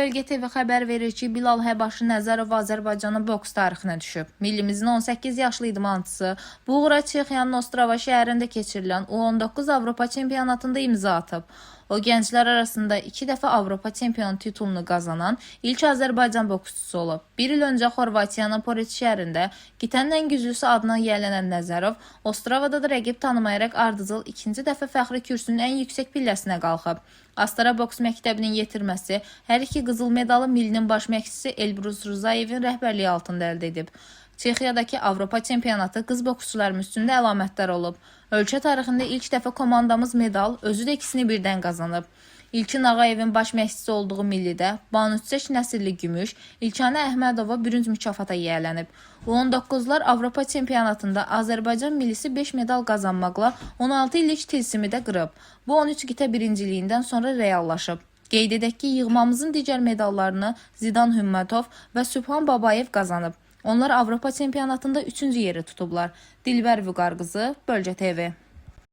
Bölgə TV xəbər verir ki, Bilal Həbaşı Nəzərov Azərbaycanın boks tarixinə düşüb. Millimizin 18 yaşlı idmançısı bu uğura Çexiyanın Ostrava şəhərində keçirilən U19 Avropa çempionatında imza atıb. O, gənclər arasında 2 dəfə Avropa çempionu titulunu qazanan ilk Azərbaycan boksçusu olub. Bir il öncə Xorvatiyanın Poreç şəhərində qitənin ən güclüsü adına yiyələnən Nəzərov, Ostravada da rəqib tanımayaraq ardıcıl ikinci dəfə fəxri kürsünün ən yüksək pilləsinə qalxıb. Astara boks məktəbinin yetirməsi hər iki qızıl medalı millinin baş məşqçisi Elbrus Ruzayevin rəhbərliyi altında əldə edib. Çexiyadakı Avropa çempionatı qız boksçularımız üçün də əlamətdar olub. Ölkə tarixində ilk dəfə komandamız medal, özü də ikisini birdən qazanıb. İlkin Ağayevin baş məşqçisi olduğu millidə Banuçek Nəsirli gümüş, İlkanə Əhmədova bürünc mükafata yiyələnib. U19'lar Avropa çempionatında Azərbaycan millisi 5 medal qazanmaqla 16 illik tilsimi də qırıb. Bu 13 qitə birinciliyindən sonra reallaşıb. Qeyd edək ki, yığmamızın digər medallarını Zidan Hümmətov və Sübhan Babayev qazanıb. Onlar Avropa çempionatında 3-cü yeri tutublar. Dilbər Vüqar qızı, Bölgə TV.